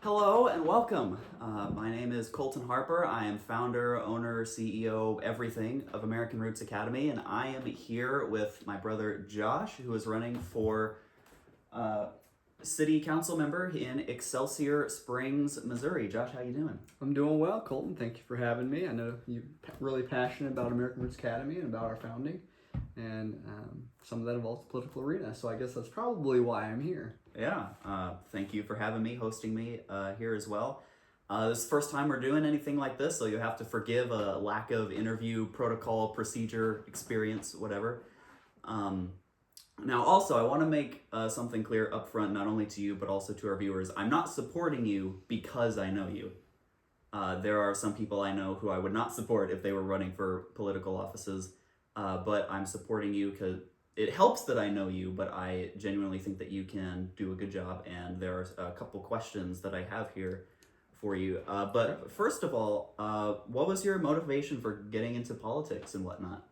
Hello and welcome. My name is Colton Harper. I am founder, owner, CEO, everything of American Roots Academy, and I am here with my brother Josh, who is running for city council member in Excelsior Springs, Missouri. Josh, how you doing? I'm doing well, Colton. Thank you for having me. I know you're really passionate about American Roots Academy and about our founding, and some of that involves the political arena. So I guess that's probably why I'm here. Yeah, thank you for having me, hosting me here as well. This is the first time we're doing anything like this, so you'll have to forgive a lack of interview protocol, procedure, experience, whatever. Now, also, I want to make something clear up front, not only to you, but also to our viewers. I'm not supporting you because I know you. There are some people I know who I would not support if they were running for political offices, but I'm supporting you because it helps that I know you, but I genuinely think that you can do a good job, and there are a couple questions that I have here for you. But first of all, what was your motivation for getting into politics and whatnot?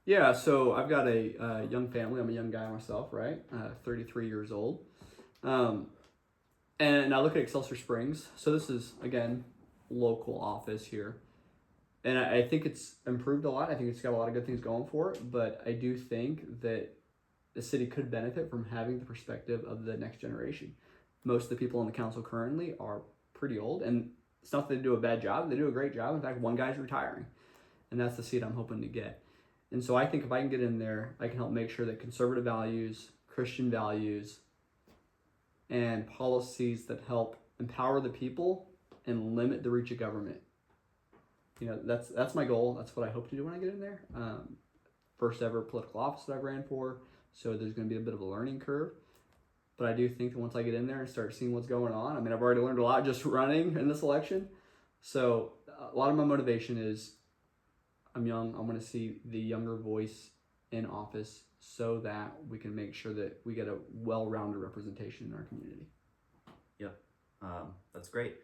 Yeah, so I've got a young family. I'm a young guy myself, right? 33 years old. And I look at Excelsior Springs. So this is, again, local office here. And I think it's improved a lot. I think it's got a lot of good things going for it. But I do think that the city could benefit from having the perspective of the next generation. Most of the people on the council currently are pretty old. And it's not that they do a bad job. They do a great job. In fact, one guy's retiring. And that's the seat I'm hoping to get. And so I think if I can get in there, I can help make sure that conservative values, Christian values, and policies that help empower the people and limit the reach of government. That's my goal. That's what I hope to do when I get in there. First ever political office that I've ran for, so there's going to be a bit of a learning curve. But I do think that once I get in there and start seeing what's going on, I mean, I've already learned a lot just running in this election. So a lot of my motivation is I'm young. I want to see the younger voice in office so that we can make sure that we get a well-rounded representation in our community. Yep, that's great.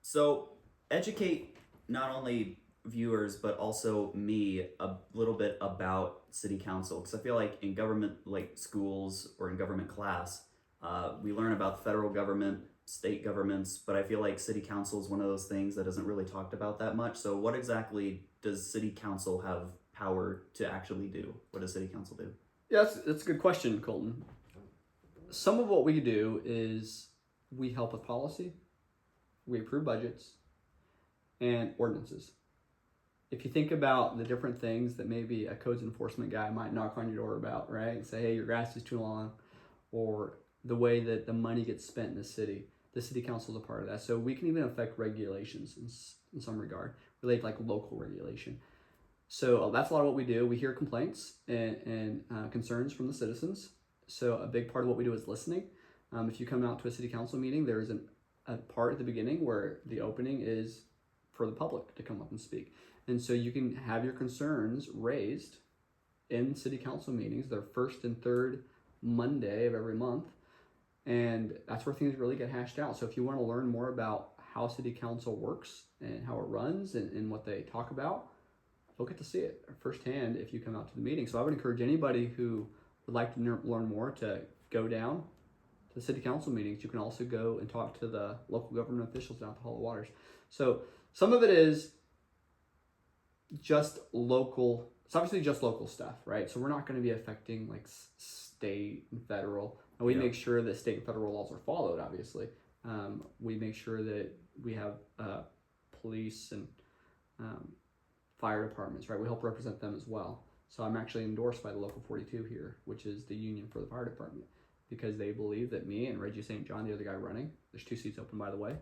So educate not only viewers but also me a little bit about city council, because I feel like in government, like schools or in government class, we learn about the federal government, state governments, but I feel like city council is one of those things that isn't really talked about that much. So what exactly does city council have power to actually do? What does city council do? Yeah, that's a good question, Colton. Some of what we do is we help with policy, we approve budgets, and ordinances. If you think about the different things that maybe a codes enforcement guy might knock on your door about, right, and say, hey, your grass is too long, or the way that the money gets spent in the city council is a part of that. So we can even affect regulations in some regard, relate like local regulation. So that's a lot of what we do. We hear complaints and concerns from the citizens. So a big part of what we do is listening. If you come out to a city council meeting, there's a part at the beginning where the opening is for the public to come up and speak. And so you can have your concerns raised in city council meetings. They're first and third Monday of every month. And that's where things really get hashed out. So if you want to learn more about how city council works and how it runs and what they talk about, you'll get to see it firsthand if you come out to the meeting. So I would encourage anybody who would like to learn more to go down to the city council meetings. You can also go and talk to the local government officials down at the Hall of Waters. So some of it is just local. It's obviously just local stuff, right? So we're not going to be affecting like state and federal. And we make sure that state and federal laws are followed, obviously. We make sure that we have police and fire departments, right? We help represent them as well. So I'm actually endorsed by the Local 42 here, which is the union for the fire department, because they believe that me and Reggie St. John, the other guy running, there's 2 seats open, by the way,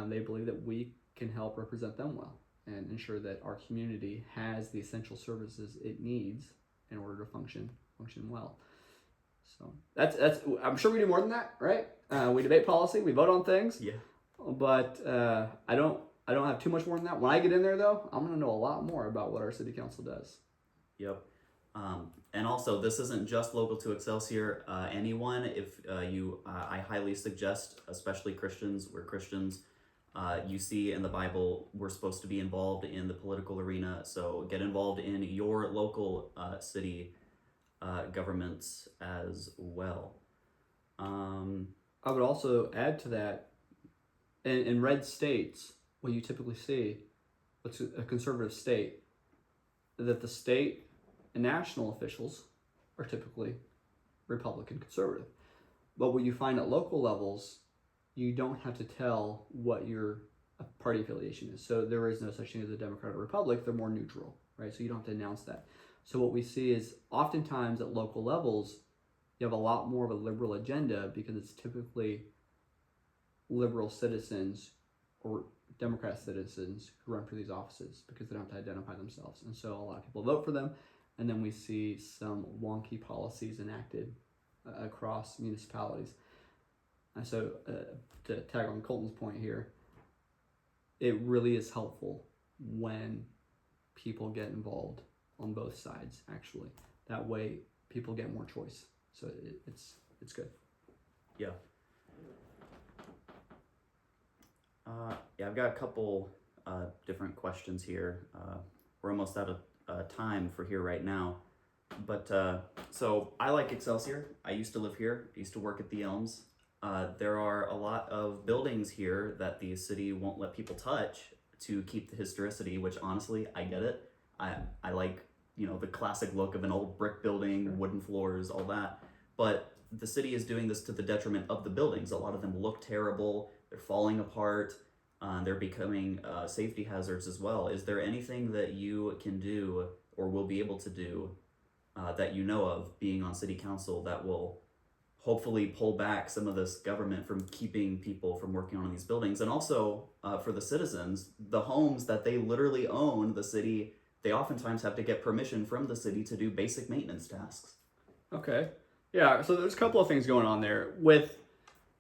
they believe that we can help represent them well and ensure that our community has the essential services it needs in order to function well. So that's I'm sure we do more than that, right? We debate policy, we vote on things. Yeah. But I don't have too much more than that. When I get in there, though, I'm going to know a lot more about what our city council does. Yep. And also, this isn't just local to Excelsior. Anyone, if I highly suggest, especially Christians, we're Christians, you see in the Bible, we're supposed to be involved in the political arena. So get involved in your local city governments as well. I would also add to that, in red states, what you typically see, what's a conservative state, that the state and national officials are typically Republican conservative. But what you find at local levels, you don't have to tell what your party affiliation is. So there is no such thing as a Democrat or Republic. They're more neutral, right? So you don't have to announce that. So what we see is oftentimes at local levels, you have a lot more of a liberal agenda because it's typically liberal citizens or Democrat citizens who run for these offices because they don't have to identify themselves. And so a lot of people vote for them. And then we see some wonky policies enacted across municipalities. And so to tag on Colton's point here, it really is helpful when people get involved on both sides, actually. That way people get more choice. So it's good. Yeah. Yeah, I've got a couple different questions here. We're almost out of time for here right now. But so I like Excelsior. I used to live here. I used to work at the Elms. There are a lot of buildings here that the city won't let people touch to keep the historicity, which honestly, I get it. I like, the classic look of an old brick building, wooden floors, all that. But the city is doing this to the detriment of the buildings. A lot of them look terrible. They're falling apart. They're becoming safety hazards as well. Is there anything that you can do or will be able to do that you know of being on city council that will hopefully pull back some of this government from keeping people from working on these buildings? And also for the citizens, the homes that they literally own, the city, they oftentimes have to get permission from the city to do basic maintenance tasks. Okay. Yeah, so there's a couple of things going on there. With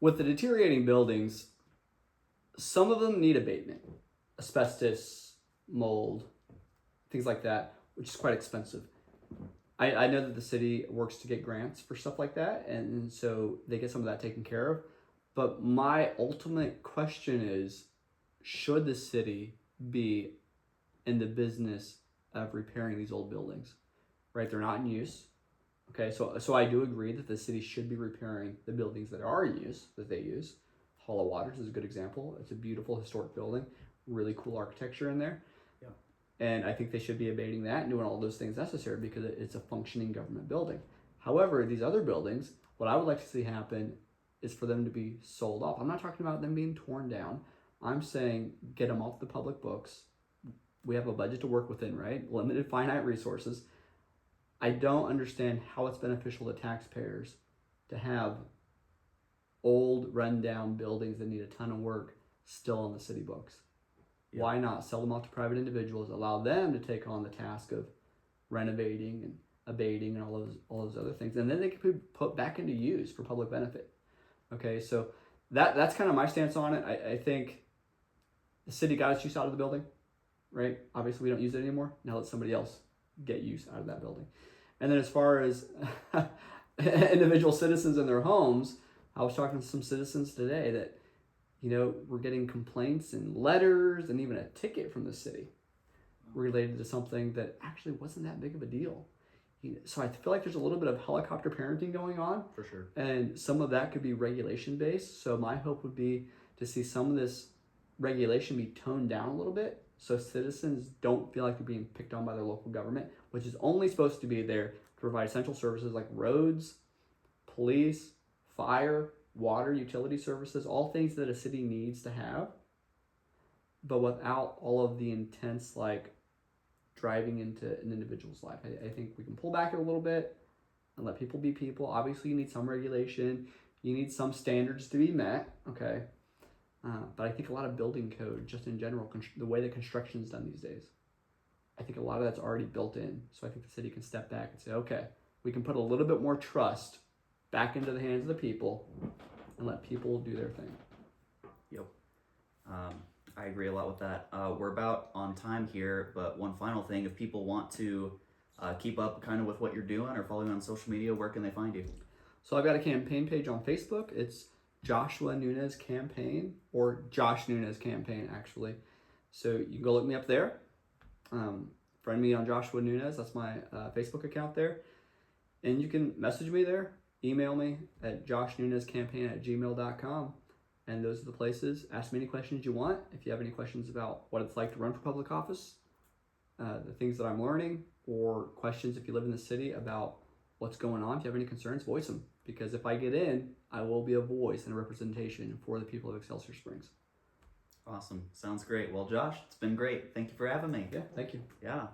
the deteriorating buildings, some of them need abatement. Asbestos, mold, things like that, which is quite expensive. I know that the city works to get grants for stuff like that, and so they get some of that taken care of. But my ultimate question is, should the city be in the business of repairing these old buildings? Right? They're not in use. Okay, so I do agree that the city should be repairing the buildings that are in use, that they use. Hall of Waters is a good example. It's a beautiful historic building, really cool architecture in there. Yeah. And I think they should be abating that and doing all those things necessary because it's a functioning government building. However, these other buildings, what I would like to see happen is for them to be sold off. I'm not talking about them being torn down. I'm saying get them off the public books. We have a budget to work within, right? Limited finite resources. I don't understand how it's beneficial to taxpayers to have old, run-down buildings that need a ton of work still on the city books. Yeah. Why not sell them off to private individuals, allow them to take on the task of renovating and abating and all those other things, and then they can be put back into use for public benefit. Okay, so that's kind of my stance on it. I think the city got its use out of the building, right? Obviously, we don't use it anymore. Now let somebody else get use out of that building. And then as far as individual citizens in their homes, I was talking to some citizens today that, we're getting complaints and letters and even a ticket from the city related to something that actually wasn't that big of a deal. So I feel like there's a little bit of helicopter parenting going on. For sure. And some of that could be regulation based. So my hope would be to see some of this regulation be toned down a little bit so citizens don't feel like they're being picked on by their local government, which is only supposed to be there to provide essential services like roads, police, fire, water, utility services, all things that a city needs to have, but without all of the intense driving into an individual's life. I think we can pull back a little bit and let people be people. Obviously, you need some regulation. You need some standards to be met, okay? But I think a lot of building code, just in general, the way that construction is done these days, I think a lot of that's already built in. So I think the city can step back and say, okay, we can put a little bit more trust back into the hands of the people and let people do their thing. Yep. I agree a lot with that. We're about on time here, but one final thing, if people want to keep up kind of with what you're doing or follow you on social media, where can they find you? So I've got a campaign page on Facebook. It's Joshua Nunez Campaign, or Josh Nunez Campaign, actually. So you can go look me up there. Friend me on Joshua Nunez. That's my Facebook account there. And you can message me there. email me at joshnunezcampaign@gmail.com. And those are the places. Ask me any questions you want. If you have any questions about what it's like to run for public office, the things that I'm learning, or questions if you live in the city about what's going on, if you have any concerns, voice them. Because if I get in, I will be a voice and a representation for the people of Excelsior Springs. Awesome. Sounds great. Well, Josh, it's been great. Thank you for having me. Yeah, thank you. Yeah.